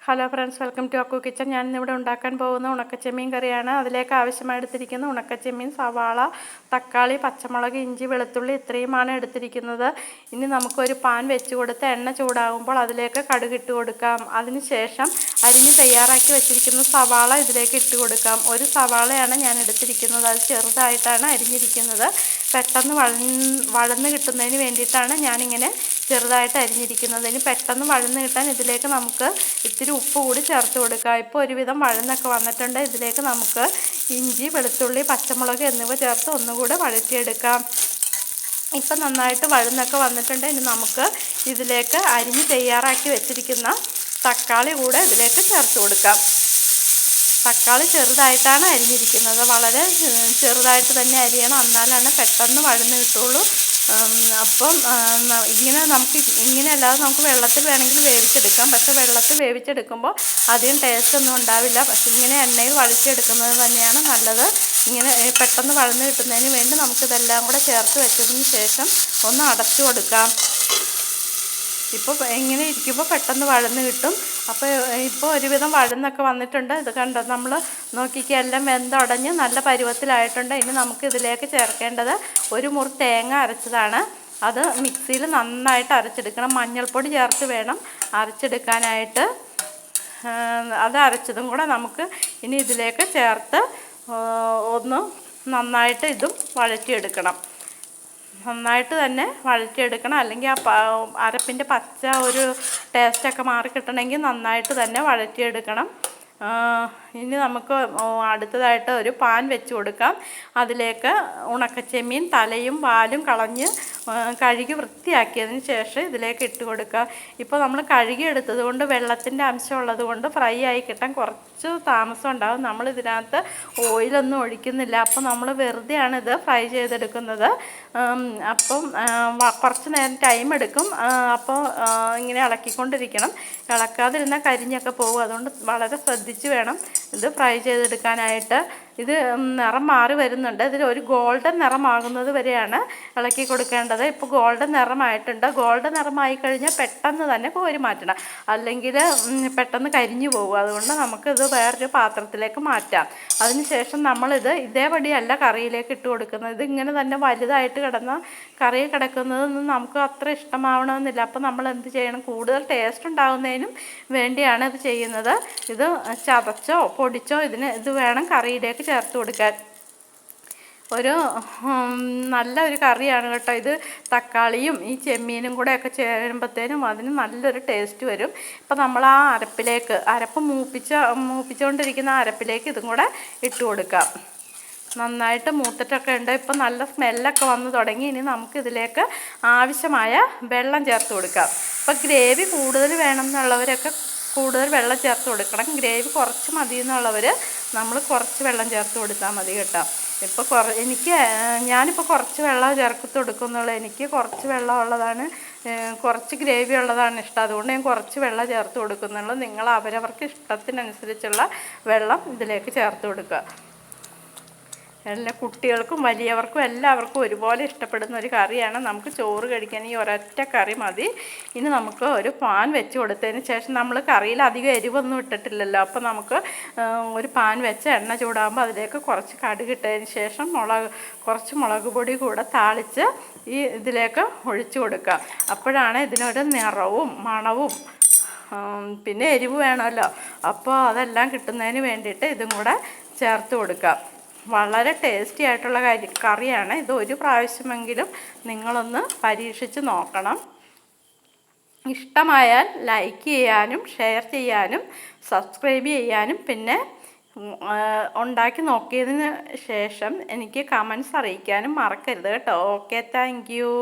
Hello friends, welcome to Akku kitchen. ഞാനിന്നിവിടെ ഉണ്ടാക്കാൻ പോകുന്ന ഉണക്കച്ചെമ്മീൻ കറിയാണ്. അതിലേക്ക് ആവശ്യമായി എടുത്തിരിക്കുന്ന ഉണക്കച്ചെമ്മീൻ, സവാള, തക്കാളി, പച്ചമുളക്, ഇഞ്ചി, വെളുത്തുള്ളി ഇത്രയുമാണ് എടുത്തിരിക്കുന്നത്. ഇനി നമുക്കൊരു പാൻ വെച്ച് കൊടുത്ത് എണ്ണ ചൂടാകുമ്പോൾ അതിലേക്ക് കടുക് ഇട്ട് കൊടുക്കാം. അതിനുശേഷം അരിഞ്ഞ് തയ്യാറാക്കി വെച്ചിരിക്കുന്ന സവാള ഇതിലേക്ക് ഇട്ട് കൊടുക്കാം. ഒരു സവാളയാണ് ഞാൻ എടുത്തിരിക്കുന്നത്. അത് ചെറുതായിട്ടാണ് അരിഞ്ഞിരിക്കുന്നത്. പെട്ടെന്ന് വഴന്ന് കിട്ടുന്നതിന് വേണ്ടിയിട്ടാണ് ഞാനിങ്ങനെ ചെറുതായിട്ട് അരിഞ്ഞിരിക്കുന്നത്. ഇനി പെട്ടെന്ന് വഴന്ന് കിട്ടാൻ ഇതിലേക്ക് നമുക്ക് ഇത്തിരി ഉപ്പ് കൂടി ചേർത്ത് കൊടുക്കുക. ഇപ്പോൾ ഒരുവിധം വഴന്നൊക്കെ വന്നിട്ടുണ്ട്. ഇതിലേക്ക് നമുക്ക് ഇഞ്ചി, വെളുത്തുള്ളി, പച്ചമുളക് എന്നിവ ചേർത്ത് ഒന്നുകൂടെ വഴറ്റിയെടുക്കാം. ഇപ്പം നന്നായിട്ട് വഴന്നൊക്കെ വന്നിട്ടുണ്ട്. ഇനി നമുക്ക് ഇതിലേക്ക് അരിഞ്ഞ് തയ്യാറാക്കി വെച്ചിരിക്കുന്ന തക്കാളി കൂടെ ഇതിലേക്ക് ചേർത്ത് കൊടുക്കാം. തക്കാളി ചെറുതായിട്ടാണ് അരിഞ്ഞിരിക്കുന്നത്. വളരെ ചെറുതായിട്ട് തന്നെ അരിയണം, എന്നാലാണ് പെട്ടെന്ന് വഴന്ന് കിട്ടുള്ളൂ. അപ്പം ഇങ്ങനെ അല്ലാതെ നമുക്ക് വെള്ളത്തിൽ വേണമെങ്കിൽ വേവിച്ചെടുക്കാം. പക്ഷേ വെള്ളത്തിൽ വേവിച്ചെടുക്കുമ്പോൾ അധികം ടേസ്റ്റൊന്നും ഉണ്ടാവില്ല. പക്ഷേ ഇങ്ങനെ എണ്ണയിൽ വഴറ്റിയെടുക്കുന്നത് തന്നെയാണ് നല്ലത്. ഇങ്ങനെ പെട്ടെന്ന് വഴന്ന് കിട്ടുന്നതിന് വേണ്ടി നമുക്കിതെല്ലാം കൂടെ ചേർത്ത് വെച്ചതിന് ശേഷം ഒന്ന് അടച്ചു കൊടുക്കാം. ഇപ്പോൾ ഇങ്ങനെ ഇരിക്കുമ്പോൾ പെട്ടെന്ന് വഴന്ന് കിട്ടും. ഇപ്പോൾ ഒരുവിധം വഴന്നൊക്കെ വന്നിട്ടുണ്ട്. ഇത് കണ്ടോ, നമ്മൾ നോക്കിക്കുക, എല്ലാം വെന്തുടഞ്ഞ് നല്ല പരുവത്തിലായിട്ടുണ്ട്. ഇനി നമുക്ക് ഇതിലേക്ക് ചേർക്കേണ്ടത് ഒരു മുറി തേങ്ങ അരച്ചതാണ്. അത് മിക്സിയിൽ നന്നായിട്ട് അരച്ചെടുക്കണം. മഞ്ഞൾപ്പൊടി ചേർത്ത് വേണം അരച്ചെടുക്കാനായിട്ട്. അത് അരച്ചതും കൂടെ നമുക്ക് ഇനി ഇതിലേക്ക് ചേർത്ത് ഒന്ന് നന്നായിട്ട് ഇതും വഴറ്റിയെടുക്കണം. നന്നായിട്ട് തന്നെ വഴറ്റിയെടുക്കണം. അല്ലെങ്കിൽ ആ അരപ്പിൻ്റെ പച്ച ഒരു ടേസ്റ്റൊക്കെ മാറിക്കിട്ടണമെങ്കിൽ നന്നായിട്ട് തന്നെ വഴറ്റിയെടുക്കണം. ഇനി നമുക്ക് അടുത്തതായിട്ട് ഒരു പാൻ വെച്ച് കൊടുക്കാം. അതിലേക്ക് ഉണക്കച്ചെമ്മീൻ തലയും വാലും കളഞ്ഞ് കഴുകി വൃത്തിയാക്കിയതിന് ശേഷം ഇതിലേക്ക് ഇട്ട് കൊടുക്കുക. ഇപ്പോൾ നമ്മൾ കഴുകി എടുത്തത് കൊണ്ട് വെള്ളത്തിൻ്റെ അംശം ഉള്ളത് കൊണ്ട് ഫ്രൈ ആയി കിട്ടാൻ കുറച്ച് താമസം ഉണ്ടാകും. നമ്മൾ ഇതിനകത്ത് ഓയിലൊന്നും ഒഴിക്കുന്നില്ല. അപ്പോൾ നമ്മൾ വെറുതെയാണ് ഇത് ഫ്രൈ ചെയ്തെടുക്കുന്നത്. അപ്പം കുറച്ച് നേരം ടൈം എടുക്കും. അപ്പോൾ ഇങ്ങനെ ഇളക്കിക്കൊണ്ടിരിക്കണം. ഇളക്കാതിരുന്നാൽ കരിഞ്ഞൊക്കെ പോകും. അതുകൊണ്ട് വളരെ ശ്രദ്ധിച്ച് വേണം ഇത് ഫ്രൈ ചെയ്തെടുക്കാനായിട്ട്. ഇത് നിറം മാറി വരുന്നുണ്ട്. ഇതിലൊരു ഗോൾഡൻ നിറമാകുന്നത് വരെയാണ് ഇളക്കി കൊടുക്കേണ്ടത്. ഇപ്പോൾ ഗോൾഡൻ നിറമായിട്ടുണ്ട്. ഗോൾഡൻ നിറമായി കഴിഞ്ഞാൽ പെട്ടെന്ന് തന്നെ കോരി മാറ്റണം, അല്ലെങ്കിൽ പെട്ടെന്ന് കരിഞ്ഞു പോകും. അതുകൊണ്ട് നമുക്കിത് വേറൊരു പാത്രത്തിലേക്ക് മാറ്റാം. അതിനുശേഷം നമ്മളിത് ഇതേപടിയല്ല കറിയിലേക്ക് ഇട്ട് കൊടുക്കുന്നത്. ഇത് ഇങ്ങനെ തന്നെ വലുതായിട്ട് കിടന്ന കറി കിടക്കുന്നതൊന്നും നമുക്ക് അത്ര ഇഷ്ടമാവണമെന്നില്ല. അപ്പോൾ നമ്മൾ എന്ത് ചെയ്യണം, കൂടുതൽ ടേസ്റ്റ് ഉണ്ടാകുന്നതിനും വേണ്ടിയാണ് ഇത് ചെയ്യുന്നത്. ഇത് ചതച്ചോ പൊടിച്ചോ ഇത് വേണം കറിയിലേക്ക് ചേർത്ത് കൊടുക്കാൻ. ഒരു നല്ലൊരു കറിയാണ് കേട്ടോ ഇത്. തക്കാളിയും ഈ ചെമ്മീനും കൂടെയൊക്കെ ചേരുമ്പോഴത്തേനും അതിന് നല്ലൊരു ടേസ്റ്റ് വരും. ഇപ്പം നമ്മൾ ആ അരപ്പ് മൂപ്പിച്ചുകൊണ്ടിരിക്കുന്ന അരപ്പിലേക്ക് ഇതും കൂടെ ഇട്ട് കൊടുക്കാം. നന്നായിട്ട് മൂത്തിട്ടൊക്കെ ഉണ്ട്. ഇപ്പം നല്ല സ്മെല്ലൊക്കെ വന്ന് തുടങ്ങി. ഇനി നമുക്കിതിലേക്ക് ആവശ്യമായ വെള്ളം ചേർത്ത് കൊടുക്കാം. ഇപ്പം ഗ്രേവി കൂടുതൽ വേണം എന്നുള്ളവരൊക്കെ കൂടുതൽ വെള്ളം ചേർത്ത് കൊടുക്കണം. ഗ്രേവി കുറച്ച് മതി എന്നുള്ളവർ നമ്മൾ കുറച്ച് വെള്ളം ചേർത്ത് കൊടുത്താൽ മതി കേട്ടോ. ഞാനിപ്പോൾ കുറച്ച് വെള്ളം ചേർത്ത് കൊടുക്കുന്നുള്ളൂ. എനിക്ക് കുറച്ച് വെള്ളം ഉള്ളതാണ്, കുറച്ച് ഗ്രേവി ഉള്ളതാണ് ഇഷ്ടം. അതുകൊണ്ട് ഞാൻ കുറച്ച് വെള്ളം ചേർത്ത് കൊടുക്കുന്നുള്ളൂ. നിങ്ങൾ അവരവർക്ക് ഇഷ്ടത്തിനനുസരിച്ചുള്ള വെള്ളം ഇതിലേക്ക് ചേർത്ത് കൊടുക്കുക. എല്ലാ കുട്ടികൾക്കും വലിയവർക്കും എല്ലാവർക്കും ഒരുപോലെ ഇഷ്ടപ്പെടുന്ന ഒരു കറിയാണ്. നമുക്ക് ചോറ് കഴിക്കാൻ ഈ ഒരൊറ്റ കറി മതി. ഇനി നമുക്ക് ഒരു പാൻ വെച്ച് കൊടുത്തതിന് ശേഷം, നമ്മൾ കറിയിൽ അധികം എരിവൊന്നും ഇട്ടിട്ടില്ലല്ലോ, അപ്പോൾ നമുക്ക് ഒരു പാൻ വെച്ച് എണ്ണ ചൂടാകുമ്പോൾ അതിലേക്ക് കുറച്ച് കടുക് ഇട്ടതിന് ശേഷം കുറച്ച് മുളക് പൊടി കൂടെ താളിച്ച് ഇതിലേക്ക് ഒഴിച്ചു കൊടുക്കുക. അപ്പോഴാണ് ഇതിനൊരു നിറവും മണവും പിന്നെ എരിവ് വേണമല്ലോ. അപ്പോൾ അതെല്ലാം കിട്ടുന്നതിന് വേണ്ടിയിട്ട് ഇതും കൂടെ ചേർത്ത് കൊടുക്കുക. വളരെ ടേസ്റ്റി ആയിട്ടുള്ള കറിയാണ് ഇത്. ഒരു പ്രാവശ്യമെങ്കിലും നിങ്ങളൊന്ന് പരീക്ഷിച്ച് നോക്കണം. ഇഷ്ടമായാൽ ലൈക്ക് ചെയ്യാനും ഷെയർ ചെയ്യാനും സബ്സ്ക്രൈബ് ചെയ്യാനും പിന്നെ ഉണ്ടാക്കി നോക്കിയതിന് ശേഷം എനിക്ക് കമൻസ് അറിയിക്കാനും മറക്കരുത് കേട്ടോ. Okay, thank you.